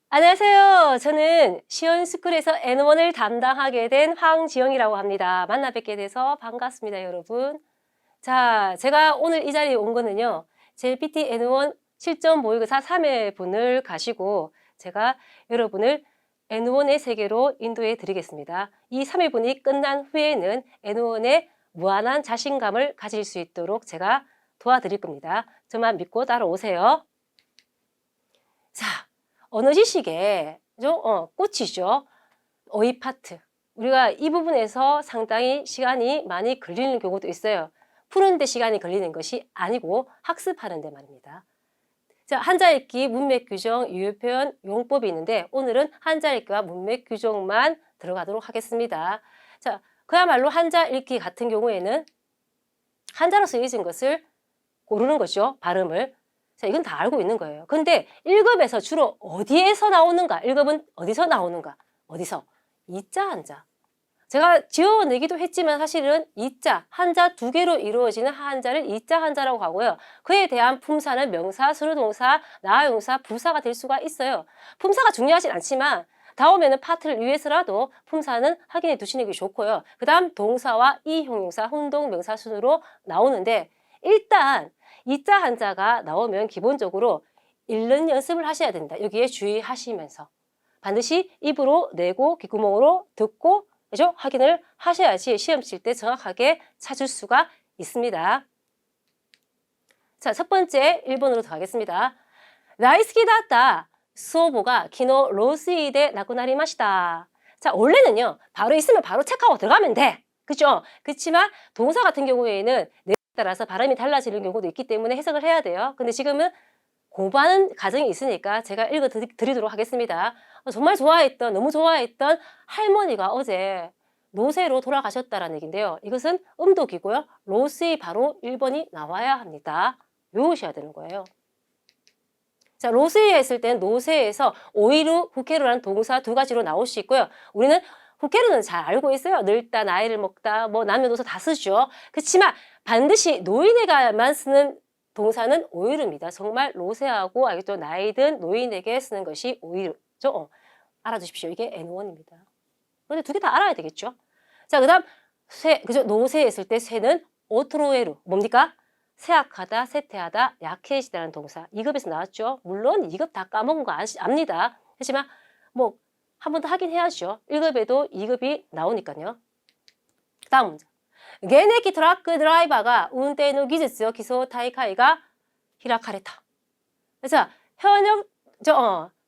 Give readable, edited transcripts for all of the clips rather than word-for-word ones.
안녕하세요. 저는 시원스쿨에서 N1을 담당하게 된 황지영이라고 합니다. 만나 뵙게 돼서 반갑습니다, 여러분. 자, 제가 오늘 이 자리에 온 거는요. JLPT N1 실전 모의고사 3회분을 가시고 제가 여러분을 N1의 세계로 인도해 드리겠습니다. 이 3회분이 끝난 후에는 N1의 무한한 자신감을 가질 수 있도록 제가 도와드릴 겁니다. 저만 믿고 따라오세요. 자, 언어 지식의 꽃이죠. 어휘 파트. 우리가 이 부분에서 상당히 시간이 많이 걸리는 경우도 있어요. 푸는데 시간이 걸리는 것이 아니고 학습하는 데 말입니다. 자, 한자 읽기, 문맥 규정, 유효 표현, 용법이 있는데 오늘은 한자 읽기와 문맥 규정만 들어가도록 하겠습니다. 자, 그야말로 한자 읽기 같은 경우에는 한자로 쓰여진 것을 고르는 거죠. 발음을. 자, 이건 다 알고 있는 거예요. 근데 1급에서 주로 어디에서 나오는가? 1급은 어디서 나오는가? 어디서? 이자, 한자. 제가 지어내기도 했지만 사실은 이자, 한자 두 개로 이루어지는 한자를 이자, 한자라고 하고요. 그에 대한 품사는 명사, 수르동사, 나용사, 부사가 될 수가 있어요. 품사가 중요하진 않지만 다음에는 파트를 위해서라도 품사는 확인해 두시는 게 좋고요. 그 다음 동사와 이형용사, 혼동, 명사 순으로 나오는데 일단 이자 한자가 나오면 기본적으로 읽는 연습을 하셔야 된다. 여기에 주의하시면서 반드시 입으로 내고 귓구멍으로 듣고 그죠? 확인을 하셔야지 시험 칠 때 정확하게 찾을 수가 있습니다. 자, 첫 번째 1번으로 들어가겠습니다. 나이스키다다 수호보가 키노 로스이데 나쿠나리마시다. 자, 원래는요. 바로 있으면 바로 체크하고 들어가면 돼. 그죠? 그렇지만 동사 같은 경우에는 따라서 발음이 달라지는 경우도 있기 때문에 해석을 해야 돼요. 근데 지금은 공부하는 과정이 있으니까 제가 읽어 드리도록 하겠습니다. 정말 좋아했던, 너무 좋아했던 할머니가 어제 노쇠로 돌아가셨다라는 얘기인데요. 이것은 음독이고요. 로스의 바로 1번이 나와야 합니다. 외우셔야 되는 거예요. 자, 로스에 했을 땐 노쇠에서 오이루, 후케루라는 동사 두 가지로 나올 수 있고요. 우리는 후케루는 잘 알고 있어요. 늙다, 나이를 먹다, 뭐 남녀노소 다 쓰죠. 그렇지만 반드시 노인에게만 쓰는 동사는 오이루입니다. 정말 로세하고 알겠죠? 나이든 노인에게 쓰는 것이 오이루죠. 알아두십시오. 이게 N1입니다. 근데 두 개 다 알아야 되겠죠? 자, 그 다음 쇠, 그죠? 노세 했을 때 쇠는 오트로에루. 뭡니까? 쇠약하다, 쇠퇴하다, 약해지다라는 동사. 2급에서 나왔죠? 물론 2급 다 까먹은 거 압니다. 하지만 뭐 한 번 더 하긴 해야죠. 1급에도 2급이 나오니까요. 다음 문제. 게네키 트라크 드라이버가 운転の 기술을 기소大会가 히라카레타. 그래서 현역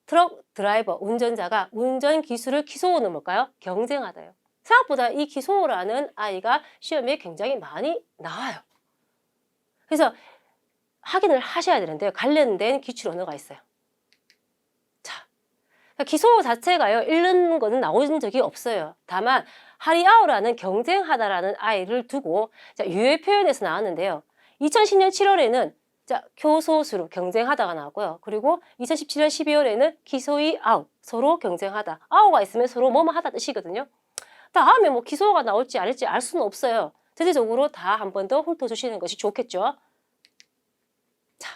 트럭 드라이버 운전자가 운전 기술을 기소는 뭘까요? 경쟁하다요. 생각보다 이 기소라는 아이가 시험에 굉장히 많이 나와요. 그래서 확인을 하셔야 되는데요. 관련된 기출 언어가 있어요. 자, 기소 자체가요. 읽는 거는 나온 적이 없어요. 다만 하리아오라는 경쟁하다라는 아이를 두고 자, 유해 표현에서 나왔는데요. 2010년 7월에는 자, 교소수로 경쟁하다가 나왔고요. 그리고 2017년 12월에는 기소이 아우, 서로 경쟁하다. 아우가 있으면 서로 뭐뭐 하다 뜻이거든요. 다음에 뭐 기소가 나올지 아닐지 알 수는 없어요. 전체적으로 다 한 번 더 훑어주시는 것이 좋겠죠. 자,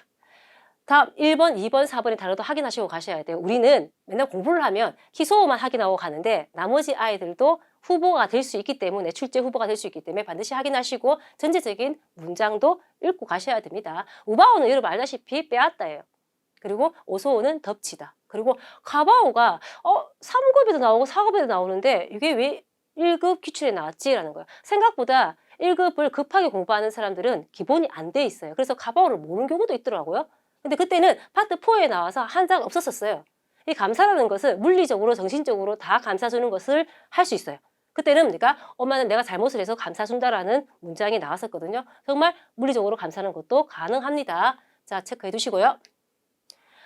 다음 1번, 2번, 4번의 단어도 확인하시고 가셔야 돼요. 우리는 맨날 공부를 하면 기소만 확인하고 가는데 나머지 아이들도 후보가 될 수 있기 때문에 출제 후보가 될 수 있기 때문에 반드시 확인하시고 전체적인 문장도 읽고 가셔야 됩니다. 우바오는 여러분 알다시피 빼앗다예요. 그리고 오소오는 덮치다. 그리고 가바오가 3급에도 나오고 4급에도 나오는데 이게 왜 1급 기출에 나왔지라는 거예요. 생각보다 1급을 급하게 공부하는 사람들은 기본이 안 돼 있어요. 그래서 가바오를 모르는 경우도 있더라고요. 근데 그때는 파트 4에 나와서 한자가 없었어요. 이 감사라는 것은 물리적으로 정신적으로 다 감싸주는 것을 할 수 있어요. 그때는 그러니까 엄마는 내가 잘못을 해서 감싸준다라는 문장이 나왔었거든요. 정말 물리적으로 감싸는 것도 가능합니다. 자, 체크해 두시고요.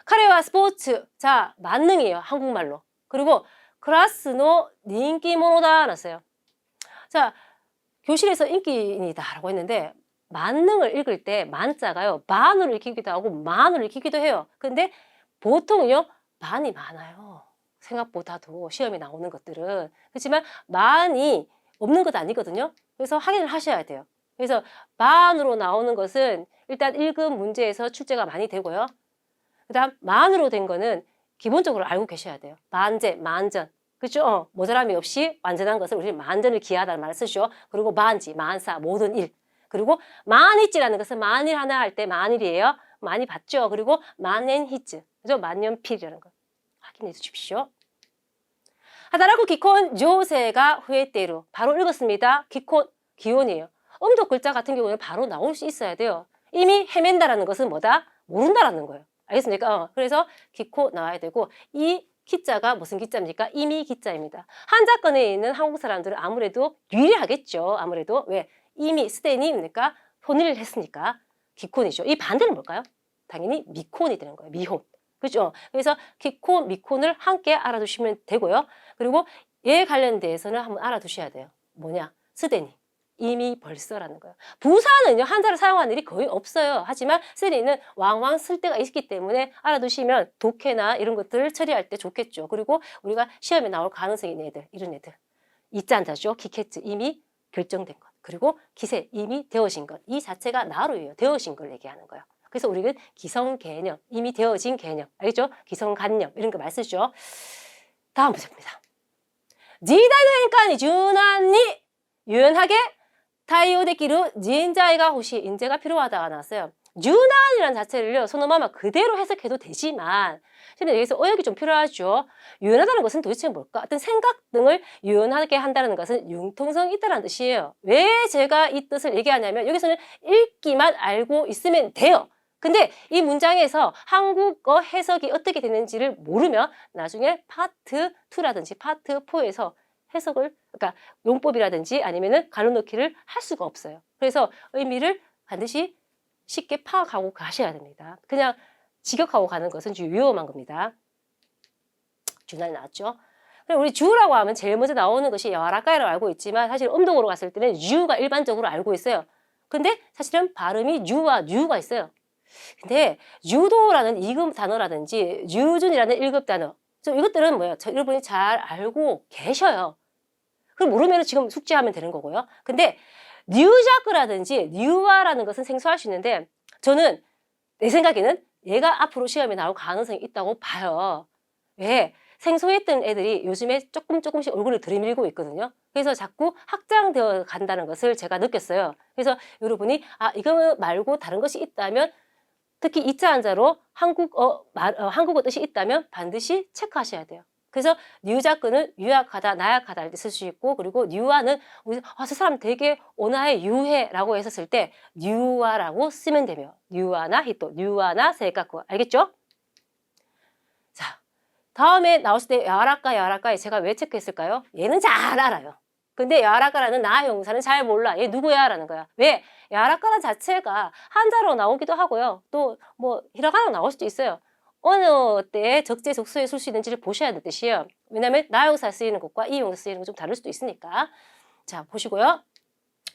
카레와 스포츠. 자, 만능이에요. 한국말로. 그리고 클라스노 인기모노다 났어요. 자, 교실에서 인기인이다라고 했는데 만능을 읽을 때 만자가요. 만으로 읽히기도 하고 만으로 읽히기도 해요. 근데 보통요. 만이 많아요. 생각보다도 시험에 나오는 것들은. 그렇지만 만이 없는 것 아니거든요. 그래서 확인을 하셔야 돼요. 그래서 만으로 나오는 것은 일단 1급 문제에서 출제가 많이 되고요. 그 다음 만으로 된 거는 기본적으로 알고 계셔야 돼요. 만재, 만전. 그죠? 모자람이 없이 완전한 것을 우리는 만전을 기하다는 말을 쓰죠. 그리고 만지, 만사, 모든 일. 그리고 만이지라는 것은 만일 하나 할 때 만일이에요. 많이 봤죠? 그리고 만엔히즈. 그죠? 만년필이라는 거. 확인해 주십시오. 하다라고 기콘 조세가 후에때로 바로 읽었습니다. 기콘 기온이에요. 음독 글자 같은 경우는 바로 나올 수 있어야 돼요. 이미 헤맨다라는 것은 뭐다? 모른다라는 거예요. 알겠습니까? 그래서 기코 나와야 되고 이 기자가 무슨 기자입니까? 이미 기자입니다. 한자권에 있는 한국 사람들은 아무래도 유리하겠죠. 아무래도 왜? 이미 스테니입니까? 혼인을 했으니까 기콘이죠. 이 반대는 뭘까요? 당연히 미콘이 되는 거예요. 미혼. 그죠? 그래서 기콘, 미콘을 함께 알아두시면 되고요. 그리고 얘 관련돼서는 한번 알아두셔야 돼요. 뭐냐? 스데니. 이미 벌써라는 거예요. 부사는요, 한자를 사용하는 일이 거의 없어요. 하지만 스데니는 왕왕 쓸 때가 있기 때문에 알아두시면 독해나 이런 것들을 처리할 때 좋겠죠. 그리고 우리가 시험에 나올 가능성이 있는 애들, 이런 애들. 이자한자죠. 기케츠, 이미 결정된 것. 그리고 기세, 이미 되어진 것. 이 자체가 나로예요. 되어진 걸 얘기하는 거예요. 그래서 우리는 기성 개념, 이미 되어진 개념, 알겠죠? 기성 관념 이런 거 많이 쓰죠. 다음 문제입니다. 지다이니까니 준한니 유연하게 타이오데키루 진자이가 혹시 인재가 필요하다가 나왔어요. 유난이라는 자체를요, 소노마마 그대로 해석해도 되지만, 근데 여기서 어역이 좀 필요하죠. 유연하다는 것은 도대체 뭘까? 어떤 생각 등을 유연하게 한다는 것은 융통성이 있다는 뜻이에요. 왜 제가 이 뜻을 얘기하냐면, 여기서는 읽기만 알고 있으면 돼요. 근데 이 문장에서 한국어 해석이 어떻게 되는지를 모르면 나중에 파트 2라든지 파트 4에서 해석을, 그러니까 용법이라든지 아니면은 가로넣기를 할 수가 없어요. 그래서 의미를 반드시 쉽게 파악하고 가셔야 됩니다. 그냥 직역하고 가는 것은 위험한 겁니다. 주난이 나왔죠. 그럼 우리 주라고 하면 제일 먼저 나오는 것이 야라카이라고 알고 있지만 사실 음동으로 갔을 때는 유가 일반적으로 알고 있어요. 근데 사실은 발음이 유와 뉴가 있어요. 근데 유도라는 2급 단어라든지 유준이라는 1급 단어, 이것들은 뭐예요? 여러분이 잘 알고 계셔요. 그럼 모르면 지금 숙지하면 되는 거고요. 근데 뉴자크라든지 뉴아라는 것은 생소할 수 있는데 저는 내 생각에는 얘가 앞으로 시험에 나올 가능성이 있다고 봐요. 왜? 생소했던 애들이 요즘에 조금씩 얼굴을 들이밀고 있거든요. 그래서 자꾸 확장되어 간다는 것을 제가 느꼈어요. 그래서 여러분이 이거 말고 다른 것이 있다면 특히 이자 한자로 한국어 뜻이 있다면 반드시 체크하셔야 돼요. 그래서 뉴자크는 유약하다, 나약하다 할 때 쓸 수 있고, 그리고 뉴아는 저 사람 되게 온화해, 유해라고 했었을 때 뉴아라고 쓰면 되며, 뉴아나 히토, 뉴아나 세이카쿠, 알겠죠? 자, 다음에 나왔을 때 야라카에 제가 왜 체크했을까요? 얘는 잘 알아요. 근데 야라카라는 나 형사는 잘 몰라. 얘 누구야? 라는 거야. 왜? 야라카라 자체가 한자로 나오기도 하고요. 또 뭐 히라가나로 나올 수도 있어요. 어느 때에 적재적소에 쓸 수 있는지를 보셔야 하는 뜻이에요. 왜냐하면 나 형사 쓰이는 것과 이 형사 쓰이는 건 좀 다를 수도 있으니까. 자, 보시고요.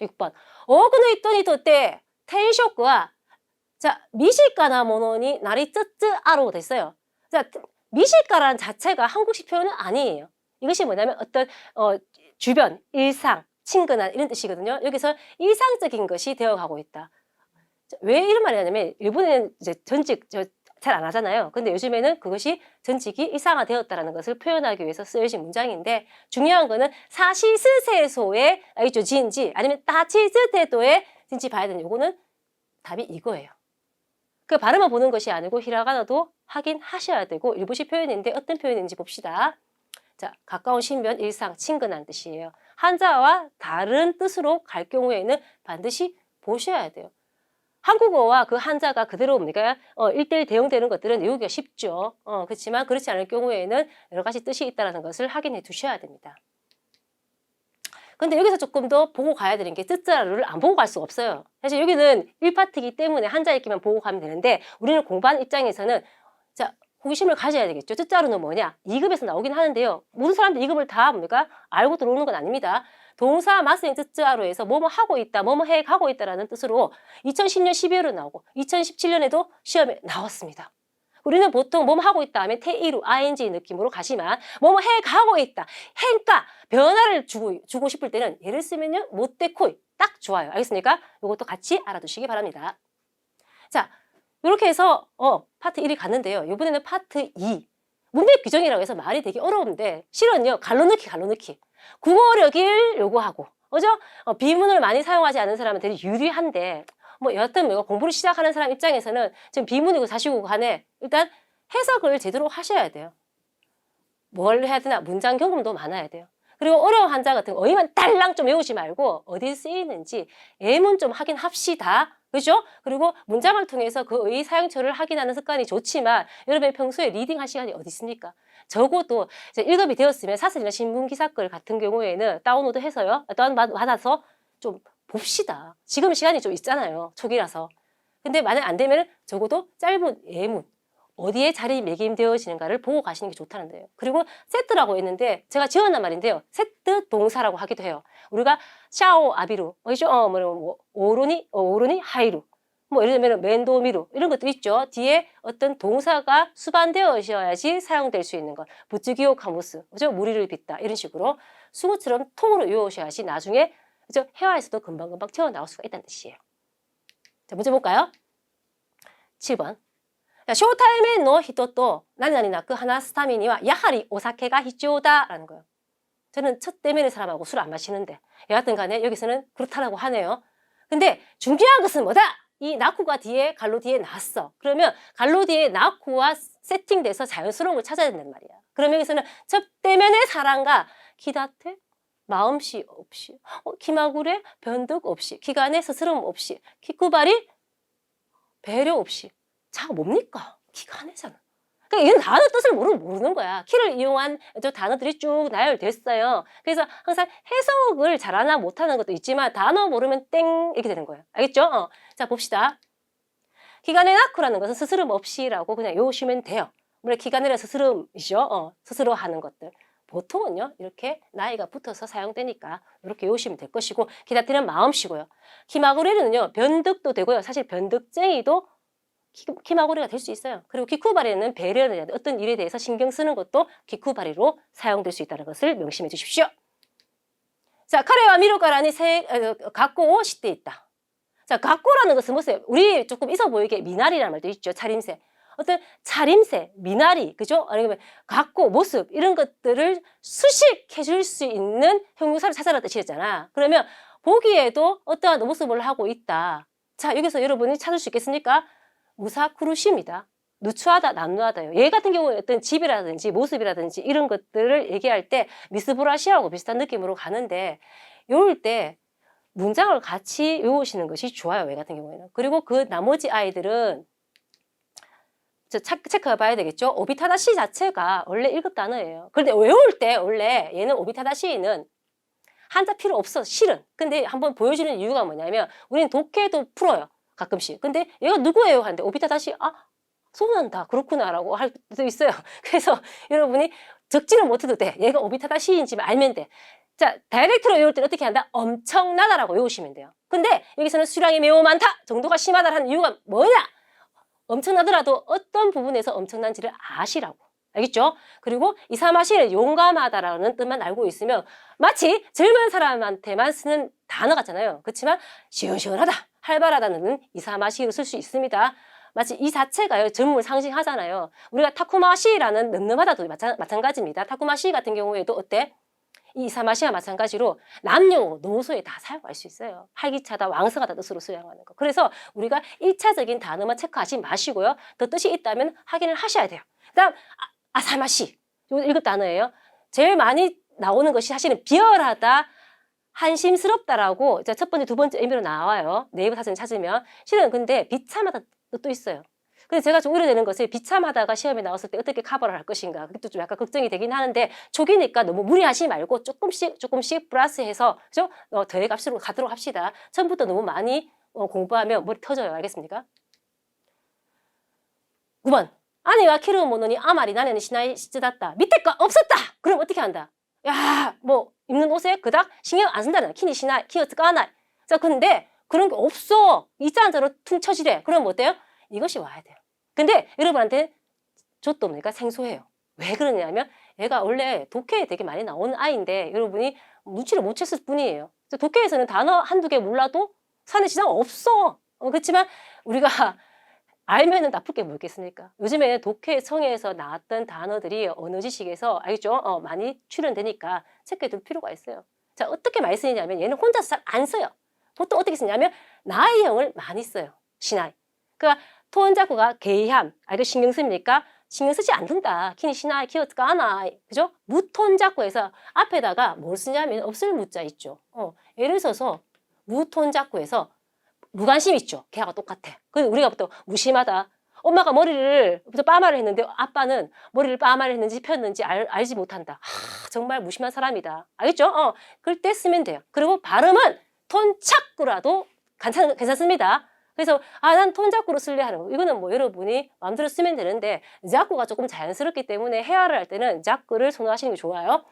6번. 오그노 이토니 토때 텐쇼크와 자, 미실가나 모노니 나리 쯔쯔아로 됐어요. 자, 미실가라는 자체가 한국식 표현은 아니에요. 이것이 뭐냐면 어떤 주변, 일상, 친근한 이런 뜻이거든요. 여기서 일상적인 것이 되어가고 있다. 왜 이런 말이 하냐면 일본에는 이제 전직 잘 안 하잖아요. 근데 요즘에는 그것이 전직이 일상화되었다라는 것을 표현하기 위해서 쓰여진 문장인데 중요한 거는 사시스세소의 알겠죠? 진지 아니면 따치스테도의 진지 봐야 되는 요거는 답이 이거예요. 그 발음만 보는 것이 아니고 히라가나도 확인하셔야 되고 일부시 표현인데 어떤 표현인지 봅시다. 자, 가까운 신변, 일상, 친근한 뜻이에요. 한자와 다른 뜻으로 갈 경우에는 반드시 보셔야 돼요. 한국어와 그 한자가 그대로 뭡니까? 1:1 대응되는 것들은 외우기가 쉽죠. 그렇지만 그렇지 않을 경우에는 여러 가지 뜻이 있다는 것을 확인해 두셔야 됩니다. 근데 여기서 조금 더 보고 가야 되는 게 쯔쯔라루를 안 보고 갈 수가 없어요. 사실 여기는 1파트이기 때문에 한자 읽기만 보고 가면 되는데 우리는 공부하는 입장에서는 자, 호기심을 가져야 되겠죠. 쯔쯔라루는 뭐냐? 2급에서 나오긴 하는데요. 모든 사람들이 2급을 다 뭡니까? 알고 들어오는 건 아닙니다. 동사 마스인 쯔쯔아로에서 뭐뭐 하고 있다, 뭐뭐 해 가고 있다라는 뜻으로 2010년 12월에 나오고 2017년에도 시험에 나왔습니다. 우리는 보통 뭐뭐 하고 있다 하면 테이루, ing 느낌으로 가지만 뭐뭐 해 가고 있다, 행가, 변화를 주고 싶을 때는 예를 쓰면요 못데코이 딱 좋아요. 알겠습니까? 이것도 같이 알아두시기 바랍니다. 자, 이렇게 해서 파트 1이 갔는데요. 이번에는 파트 2. 문맥 규정이라고 해서 말이 되게 어려운데 실은요 갈로 넣기 국어력을 요구하고 그죠? 비문을 많이 사용하지 않은 사람한테 유리한데 뭐 여하튼 뭐 공부를 시작하는 사람 입장에서는 지금 비문이고 사실이고 간에 일단 해석을 제대로 하셔야 돼요. 뭘 해야 되나 문장 경험도 많아야 돼요. 그리고 어려운 한자 같은 거 어휘만 딸랑 좀 외우지 말고 어디에 쓰이는지 예문 좀 확인합시다. 그죠? 그리고 문장을 통해서 그 어휘 사용처를 확인하는 습관이 좋지만 여러분이 평소에 리딩할 시간이 어디 있습니까? 적어도 이제 1급이 되었으면 사설이나 신문기사글 같은 경우에는 다운로드 해서요. 다운받아서 좀 봅시다. 지금 시간이 좀 있잖아요. 초기라서. 근데 만약 안 되면 적어도 짧은 예문 어디에 자리매김되어지는가를 보고 가시는 게 좋다는 거예요. 그리고 세트라고 했는데 제가 지어낸 말인데요. 세트 동사라고 하기도 해요. 우리가 샤오 아비루, 오로니 하이루. 뭐 예를 들면 맨도미루 이런 것도 있죠. 뒤에 어떤 동사가 수반되어져야지 사용될 수 있는 것. 부츠기오 카무스, 그죠? 무리를 빚다 이런 식으로 수구처럼 통으로 외우셔야지 나중에 그죠? 회화에서도 금방금방 튀어나올 수가 있다는 뜻이에요. 자, 문제 볼까요? 7번. ショータイメンの人と何々なく話すためにはやはりお酒が必要だ라는 거예요. 저는 첫 대면의 사람하고 술 안 마시는데 여하튼 간에 여기서는 그렇다라고 하네요. 근데 중요한 것은 뭐다? 이 나쿠가 뒤에 갈로 뒤에 나왔어. 그러면 갈로 뒤에 나쿠와 세팅돼서 자연스러운 걸 찾아야 된단 말이야. 그러면 여기서는 첫 대면의 사람과 기다테 마음씨 없이 기마구레 변덕 없이 기간에 스스럼 없이 키쿠바리 배려 없이 자, 뭡니까? 키가 하나잖아. 그러니까 이런 단어 뜻을 모르는 거야. 키를 이용한 단어들이 쭉 나열됐어요. 그래서 항상 해석을 잘하나 못하는 것도 있지만 단어 모르면 땡 이렇게 되는 거예요. 알겠죠? 자, 봅시다. 기간에 낳고라는 것은 스스럼 없이라고 그냥 외우시면 돼요. 물론 기간에는 스스럼이죠. 스스로 하는 것들. 보통은요, 이렇게 나이가 붙어서 사용되니까 이렇게 외우시면 될 것이고 기다티는 마음씨고요. 키마구레는요, 변덕도 되고요. 사실 변덕쟁이도 키마고리가 될 수 있어요. 그리고 기쿠바리는 배려는 어떤 일에 대해서 신경 쓰는 것도 기쿠바리로 사용될 수 있다는 것을 명심해 주십시오. 자, 카레와 미루가라니 갖고 시대 있다. 자, 갖고라는 것은 무엇이에요? 우리 조금 있어 보이게 미나리라는 말도 있죠. 차림새. 어떤 차림새, 미나리, 그죠? 아니면 갖고, 모습 이런 것들을 수식해 줄 수 있는 형용사를 찾아라 뜻이었잖아. 그러면 보기에도 어떠한 모습을 하고 있다. 자, 여기서 여러분이 찾을 수 있겠습니까? 무사쿠루시입니다. 누추하다, 남루하다요. 얘 같은 경우에 어떤 집이라든지 모습이라든지 이런 것들을 얘기할 때 미스보라시하고 비슷한 느낌으로 가는데 이럴 때 문장을 같이 외우시는 것이 좋아요. 얘 같은 경우에는. 그리고 그 나머지 아이들은 체크해 봐야 되겠죠. 오비타다시 자체가 원래 1급 단어예요. 그런데 외울 때 원래 얘는 오비타다시는 한자 필요 없어. 실은. 근데 한번 보여주는 이유가 뭐냐면 우리는 독해도 풀어요. 가끔씩. 근데 얘가 누구예요? 하는데 오비타다시 소난다. 그렇구나라고 할 수도 있어요. 그래서 여러분이 적지는 못해도 돼. 얘가 오비타다시인지 알면 돼. 자, 다이렉트로 외울 때는 어떻게 한다? 엄청나다라고 외우시면 돼요. 근데 여기서는 수량이 매우 많다. 정도가 심하다라는 이유가 뭐냐? 엄청나더라도 어떤 부분에서 엄청난지를 아시라고. 알겠죠? 그리고 이사마시는 용감하다라는 뜻만 알고 있으면 마치 젊은 사람한테만 쓰는 단어 같잖아요. 그렇지만 시원시원하다, 활발하다는 이사마시로 쓸 수 있습니다. 마치 이 자체가요, 젊음을 상징하잖아요. 우리가 타쿠마시라는 늠름하다도 마찬가지입니다. 타쿠마시 같은 경우에도 어때? 이 이사마시와 마찬가지로 남녀노소에 다 사용할 수 있어요. 활기차다, 왕성하다 뜻으로 사용하는 거. 그래서 우리가 1차적인 단어만 체크하지 마시고요. 더 뜻이 있다면 확인을 하셔야 돼요. 그다음 아사마시, 이거 1급 단어예요. 제일 많이 나오는 것이 사실은 비열하다, 한심스럽다라고 이제 첫 번째, 두 번째 의미로 나와요. 네이버 사전 찾으면. 실은 근데 비참하다 뜻도 있어요. 근데 제가 좀 우려되는 것은 비참하다가 시험에 나왔을 때 어떻게 커버를 할 것인가. 그것도 좀 약간 걱정이 되긴 하는데 초기니까 너무 무리하지 말고 조금씩 플러스해서 그죠? 더해 값으로 가도록 합시다. 처음부터 너무 많이 공부하면 머리 터져요. 알겠습니까? 9번. 아내가 키르는 모노니 아마리 나는 시나이 시즈다다. 밑에 거 없었다. 그럼 어떻게 한다? 야, 뭐 입는 옷에 그닥 신경 안 쓴다는 키니 시나이 키어츠가 하나. 자, 근데 그런 게 없어. 이자 한자로 퉁 쳐지래. 그럼 어때요? 이것이 와야 돼요. 근데 여러분한테 좆도 없으니까 생소해요. 왜 그러냐면 얘가 원래 독해에 되게 많이 나오는 아이인데 여러분이 눈치를 못 챘을 뿐이에요. 독해에서는 단어 한두 개 몰라도 사는 시장 없어. 그렇지만 우리가 알면은 나쁠 게 뭐겠습니까? 요즘에 독해 성에서 나왔던 단어들이 언어 지식에서 알겠죠? 많이 출연되니까 체크해 둘 필요가 있어요. 자, 어떻게 많이 쓰느냐면 얘는 혼자서 잘 안 써요. 보통 어떻게 쓰냐면 나이형을 많이 써요. 시나이. 그러니까 톤자쿠가 게이함. 이거 신경 씁니까? 신경 쓰지 않는다. 키니 시나이 키어트가 하나. 그죠? 무톤자쿠에서 앞에다가 뭘 쓰냐면 없을 무자 있죠. 예를 들어서 무톤자쿠에서 무관심 있죠. 걔하고 똑같아. 그래서 우리가 보통 무심하다. 엄마가 머리를 빠마를 했는데 아빠는 머리를 빠마를 했는지 폈는지 알지 못한다. 정말 무심한 사람이다. 알겠죠? 그럴 때 쓰면 돼요. 그리고 발음은 톤착구라도 괜찮습니다. 그래서 난 톤작구로 쓸래 하는 거. 이거는 뭐 여러분이 마음대로 쓰면 되는데 작구가 조금 자연스럽기 때문에 헤아를 할 때는 작구를 선호하시는 게 좋아요.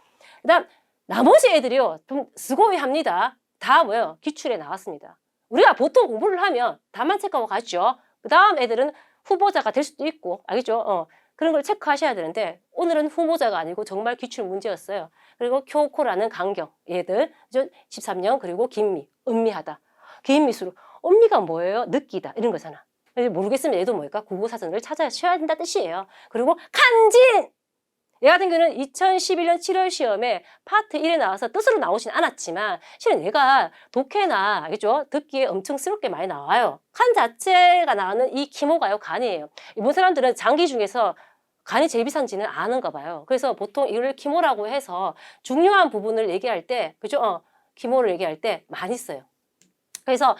그다음 나머지 애들이요. 좀 스고이 합니다. 다 뭐예요? 기출에 나왔습니다. 우리가 보통 공부를 하면 답만 체크하고 가죠. 그 다음 애들은 후보자가 될 수도 있고, 알겠죠? 그런 걸 체크하셔야 되는데, 오늘은 후보자가 아니고 정말 기출 문제였어요. 그리고 교코라는 강경, 얘들, 13년, 그리고 김미, 음미하다. 기인미수로, 음미가 뭐예요? 느끼다, 이런 거잖아. 모르겠으면 얘도 뭐일까? 국어사전을 찾아셔야 된다 뜻이에요. 그리고 간진! 얘 같은 경우는 2011년 7월 시험에 파트 1에 나와서 뜻으로 나오진 않았지만 실은 얘가 독해나 알겠죠? 듣기에 엄청 스럽게 많이 나와요. 간 자체가 나오는 이 기모가요, 간이에요. 이번 사람들은 장기 중에서 간이 제일 비싼지는 아는가 봐요. 그래서 보통 이걸 기모라고 해서 중요한 부분을 얘기할 때, 그죠? 기모를 얘기할 때 많이 써요. 그래서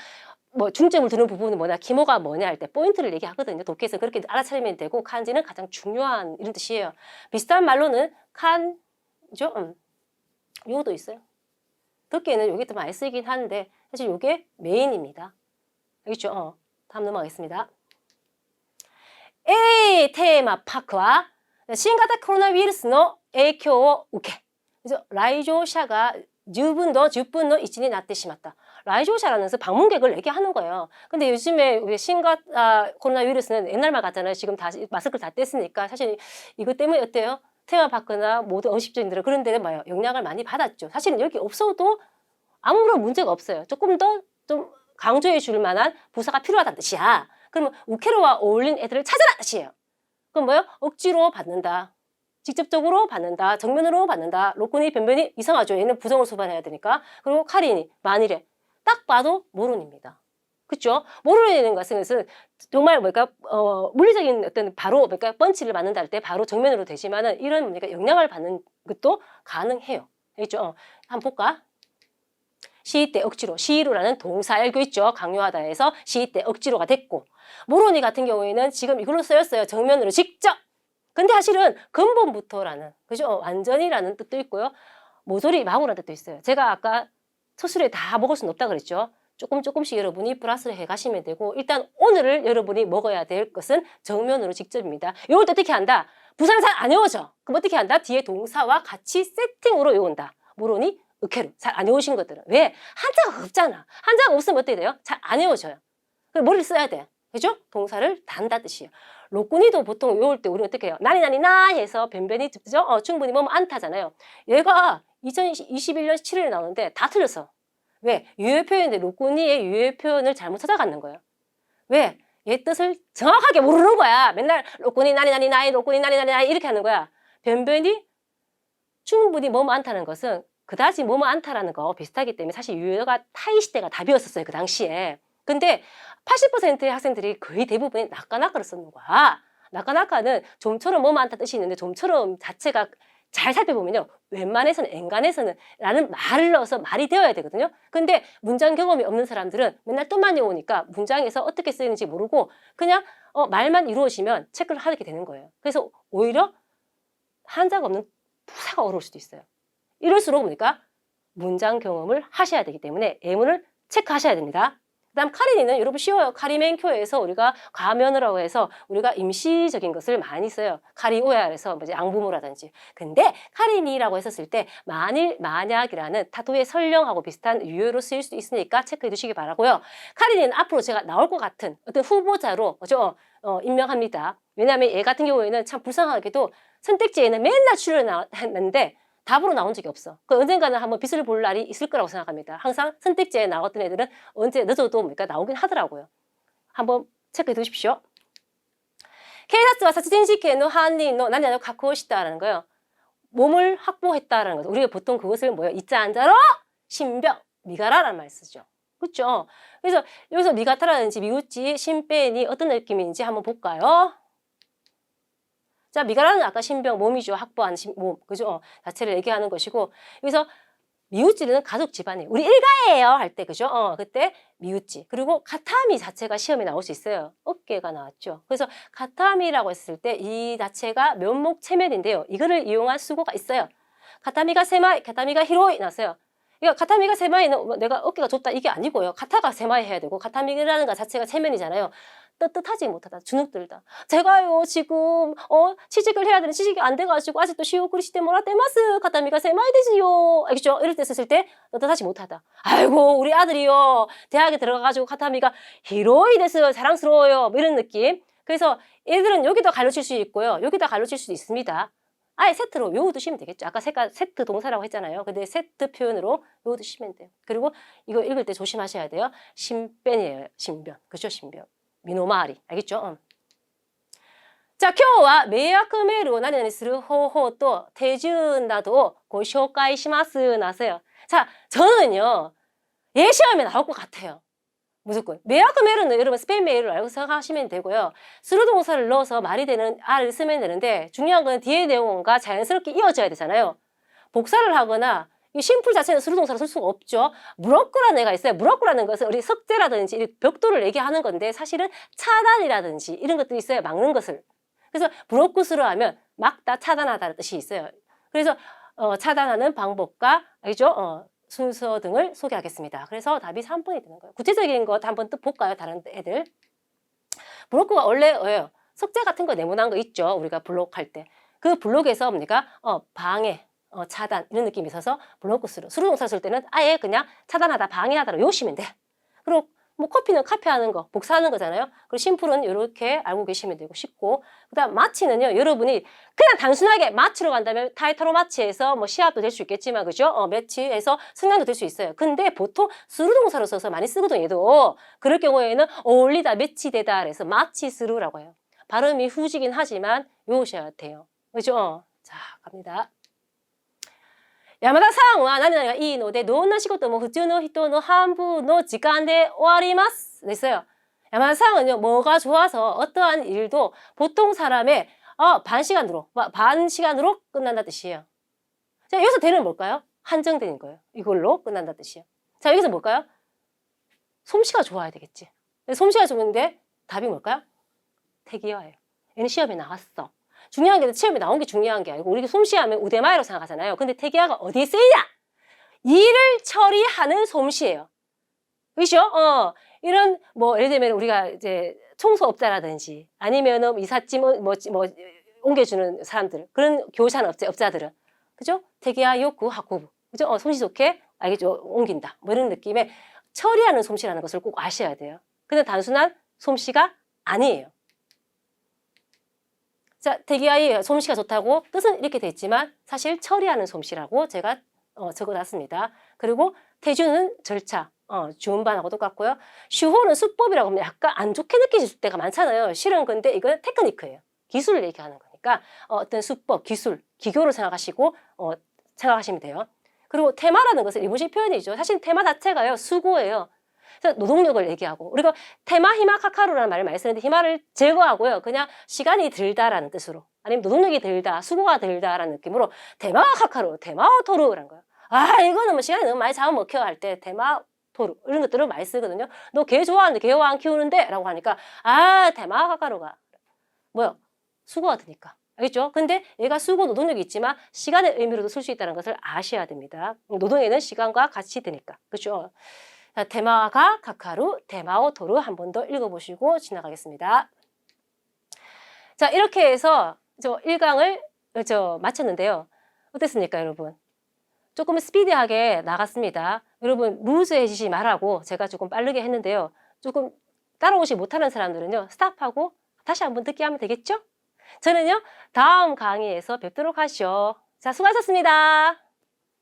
뭐 중점을 두는 부분은 뭐냐, 기모가 뭐냐 할 때 포인트를 얘기하거든요. 독해에서 그렇게 알아차리면 되고 칸지는 가장 중요한 이런 뜻이에요. 비슷한 말로는 칸죠? 요것도 있어요. 듣기에는 요게 더 많이 쓰이긴 하는데 사실 요게 메인입니다. 알겠죠? 다음 넘어가겠습니다. A 테마 파크와 신型コロナウイルスの影響を受け来場者が10分の1になってしまった. 라이조샤라는 방문객을 얘기하는 거예요. 근데 요즘에 우리 코로나 위루스는 옛날 말 같잖아요. 지금 다시 마스크를 다 뗐으니까 사실 이것 때문에 어때요? 테마파크나 모든 음식점들은 그런 데는 뭐예요? 영향을 많이 받았죠. 사실은 여기 없어도 아무런 문제가 없어요. 조금 더 좀 강조해 줄 만한 부사가 필요하다는 뜻이야. 그러면 우케로와 어울린 애들을 찾아라 뜻이에요. 그럼 뭐예요? 억지로 받는다. 직접적으로 받는다. 정면으로 받는다. 로코니 변변이 이상하죠. 얘는 부정을 수반해야 되니까. 그리고 카리니 만일에 딱 봐도 모론입니다. 그렇죠? 모론이라는 것은 정말 물리적인 어떤 바로 펀치를 맞는다 할 때 바로 정면으로 되지만은 이런 영향을 받는 것도 가능해요. 알겠죠? 한번 볼까? 시이 때 억지로, 시이루라는 동사 알고 있죠? 강요하다에서 시이 때 억지로가 됐고 모론이 같은 경우에는 지금 이걸로 쓰였어요. 정면으로 직접. 근데 사실은 근본부터라는, 그죠? 완전히라는 뜻도 있고요. 모조리 마구라는 뜻도 있어요. 제가 아까 소스를 다 먹을 수는 없다 그랬죠. 조금씩 여러분이 플러스를 해 가시면 되고 일단 오늘을 여러분이 먹어야 될 것은 정면으로 직접입니다. 이걸 또 어떻게 한다? 부사는 잘 안 외워져. 그럼 어떻게 한다? 뒤에 동사와 같이 세팅으로 외운다. 모로니 으케루. 잘 안 외우신 것들은. 왜? 한자가 없잖아. 한자가 없으면 어떻게 돼요? 잘 안 외워져요. 그래서 머리를 써야 돼. 그죠? 동사를 단다 뜻이에요. 로꾸니도 보통 외울 때 우리는 어떻게 해요? 나니나니나 해서 변변히 듣죠? 충분히 뭐뭐 안타잖아요. 얘가 2021년 7일에 나오는데 다 틀렸어. 왜? 유효 표현인데 로꾸니의 유효 표현을 잘못 찾아가는 거예요. 왜? 얘 뜻을 정확하게 모르는 거야. 맨날 로꾸니 나니나니 나이 로꾸니 나니나니 나이 이렇게 하는 거야. 변변히 충분히 뭐뭐 안타는 것은 그다지 뭐뭐 안타라는 거 비슷하기 때문에 사실 유효가 타이 시대가 답이었었어요. 그 당시에. 근데 80%의 학생들이 거의 대부분이 나까나까를 쓰는 거야. 나까나까는 좀처럼 뭐뭐 안타 뜻이 있는데 좀처럼 자체가 잘 살펴보면요. 웬만해서는 엔간해서는 라는 말을 넣어서 말이 되어야 되거든요. 근데 문장 경험이 없는 사람들은 맨날 뜻만 외우니까 문장에서 어떻게 쓰이는지 모르고 그냥 말만 이루어지면 체크를 하게 되는 거예요. 그래서 오히려 한자가 없는 부사가 어려울 수도 있어요. 이럴수록 뭡니까? 문장 경험을 하셔야 되기 때문에 예문을 체크하셔야 됩니다. 그 다음 카리니는 여러분 쉬워요. 카리멘교에서 우리가 가면이라고 해서 우리가 임시적인 것을 많이 써요. 카리오야에서 뭐 양부모라든지. 근데 카리니라고 했었을 때 만일, 만약이라는 타도의 설령하고 비슷한 유효로 쓰일 수도 있으니까 체크해 두시기 바라고요. 카리니는 앞으로 제가 나올 것 같은 어떤 후보자로 임명합니다. 왜냐하면 얘 같은 경우에는 참 불쌍하게도 선택지에는 맨날 출연했는데 답으로 나온 적이 없어. 언젠가는 한번 빛을 볼 날이 있을 거라고 생각합니다. 항상 선택지에 나왔던 애들은 언제 늦어도 나오긴 하더라고요. 한번 체크해 두십시오. 警察は殺人事件の犯人の何々を確保した라는 거예요. 몸을 확보했다라는 거죠. 우리가 보통 그것을 뭐예요? 이자한자로 신병, 미가라라는 말 쓰죠. 그렇죠? 그래서 여기서 미가타라든지 미우치, 신변이 어떤 느낌인지 한번 볼까요? 자, 미가라는 아까 신병, 몸이죠. 확보한 몸, 그죠? 자체를 얘기하는 것이고, 여기서 미우찌는 가족 집안이에요. 우리 일가예요 할 때, 그죠? 그때 미우찌. 그리고 가타미 자체가 시험에 나올 수 있어요. 어깨가 나왔죠. 그래서 가타미라고 했을 때 이 자체가 면목 체면인데요. 이거를 이용한 수고가 있어요. 가타미가 세마이, 가타미가 히로이 났어요. 그러니까 가타미가 세마이는 내가 어깨가 좁다 이게 아니고요. 가타가 세마이 해야 되고 가타미라는 것 자체가 체면이잖아요. 떳떳하지 못하다, 주눅들다. 제가요 지금 취직을 해야 되는 취직이 안 돼가지고 아직도 시오쿠리 시대 모라테마스 가타미가 세마이 되지요. 알겠죠? 이럴 때 썼을 때 떳떳하지 못하다. 아이고 우리 아들이요 대학에 들어가가지고 가타미가 히로이 됐어요. 자랑스러워요. 뭐 이런 느낌. 그래서 얘들은 여기다 가르칠 수 있고요. 여기다 가르칠 수도 있습니다. 아예 세트로 외워두시면 되겠죠. 아까 세트 동사라고 했잖아요. 근데 세트 표현으로 외워두시면 돼요. 그리고 이거 읽을 때 조심하셔야 돼요. 신변이에요. 신변. 그죠? 신변. 미노마리. 알겠죠? 자, 今日は迷惑メールを何々する方法と手順などをご紹介します나서요. 자, 저는요. 예시험에 나올 것 같아요. 무조건. 매화금 메일은 여러분 스페인 메일을 알고 생각하시면 되고요. 수로 동사를 넣어서 말이 되는 R을 쓰면 되는데 중요한 건 뒤의 내용과 자연스럽게 이어져야 되잖아요. 복사를 하거나 이 심플 자체는 수로 동사를 쓸 수가 없죠. 무럭꾸라는 애가 있어요. 무럭꾸라는 것은 우리 석재라든지 벽돌을 얘기하는 건데 사실은 차단이라든지 이런 것들이 있어요. 막는 것을. 그래서 무럭꾸스로 하면 막다, 차단하다는 뜻이 있어요. 그래서 차단하는 방법과 알겠죠? 순서 등을 소개하겠습니다. 그래서 답이 3번이 되는 거예요. 구체적인 것 한번 또 볼까요? 다른 애들. 블록가 원래 석재 같은 거 네모난 거 있죠. 우리가 블록할 때. 그 블록에서 뭡니까? 방해, 차단 이런 느낌이 있어서 블록구스로. 수로동사 쓸 때는 아예 그냥 차단하다, 방해하다로 외우시면 돼. 그리고 뭐 커피는 카페하는 거, 복사하는 거잖아요. 그리고 심플은 이렇게 알고 계시면 되고 쉽고. 그다음 마치는요. 여러분이 그냥 단순하게 마치로 간다면 타이터로 마치해서 뭐 시합도 될 수 있겠지만 그죠? 매치해서 승량도 될 수 있어요. 근데 보통 수루동사로 써서 많이 쓰거든요. 얘도. 그럴 경우에는 어울리다, 매치되다 그래서 마치스루라고 해요. 발음이 후지긴 하지만 외우셔야 돼요. 그죠? 자, 갑니다. 山田さんは何々がいいので、どんな仕事も普通の人の半分の時間で終わります. 됐어요. 야마상은요, 뭐가 좋아서 어떠한 일도 보통 사람의 반 시간으로 끝난다 뜻이에요. 자, 여기서 대는 뭘까요? 한정되는 거예요. 이걸로 끝난다 뜻이에요. 자, 여기서 뭘까요? 솜씨가 좋아야 되겠지. 솜씨가 좋은데 답이 뭘까요? 태기화예요. 얘는 시험에 나왔어. 중요한 게 시험에 나온 게 중요한 게 아니고 우리가 솜씨하면 우대마이라고 생각하잖아요. 근데 태기화가 어디에 쓰이냐? 일을 처리하는 솜씨예요. 그렇죠? 이런 뭐 예를 들면 우리가 이제 청소업자라든지 아니면은 이삿짐 뭐 옮겨주는 사람들 그런 교산 업자들은 그죠? 태기화 요구 학구부 그죠? 솜씨 좋게 알겠죠? 옮긴다 뭐 이런 느낌의 처리하는 솜씨라는 것을 꼭 아셔야 돼요. 근데 단순한 솜씨가 아니에요. 자, 태기화의 솜씨가 좋다고 뜻은 이렇게 돼 있지만 사실 처리하는 솜씨라고 제가 적어놨습니다. 그리고 태주는 절차, 주음반하고 똑같고요. 슈호는 수법이라고 하면 약간 안 좋게 느껴질 때가 많잖아요. 실은 근데 이건 테크니크예요. 기술을 얘기하는 거니까 어떤 수법, 기술, 기교를 생각하시고 생각하시면 돼요. 그리고 테마라는 것은 일본식 표현이죠. 사실 테마 자체가요. 수고예요. 그래서 노동력을 얘기하고 우리가 테마 히마 카카루라는 말을 많이 쓰는데 히마를 제거하고요. 그냥 시간이 들다라는 뜻으로 아니면 노동력이 들다, 수고가 들다라는 느낌으로 테마 카카루, 테마 토루라는 거예요. 이거는 뭐 시간이 너무 많이 잡아먹혀 할 때 테마 토루 이런 것들을 많이 쓰거든요. 너 개 좋아하는데 개 안 키우는데? 라고 하니까 테마 카카루가 뭐요? 수고가 드니까. 알겠죠? 근데 얘가 수고 노동력이 있지만 시간의 의미로도 쓸 수 있다는 것을 아셔야 됩니다. 노동에는 시간과 같이 드니까. 그렇죠? 자, 테마가 카카루, 테마오 토루 한 번 더 읽어보시고 지나가겠습니다. 자, 이렇게 해서 저 1강을 마쳤는데요. 어땠습니까, 여러분? 조금 스피디하게 나갔습니다. 여러분, 루즈해지지 말라고 제가 조금 빠르게 했는데요. 조금 따라오지 못하는 사람들은요, 스탑하고 다시 한번 듣기 하면 되겠죠? 저는요, 다음 강의에서 뵙도록 하시죠. 자, 수고하셨습니다.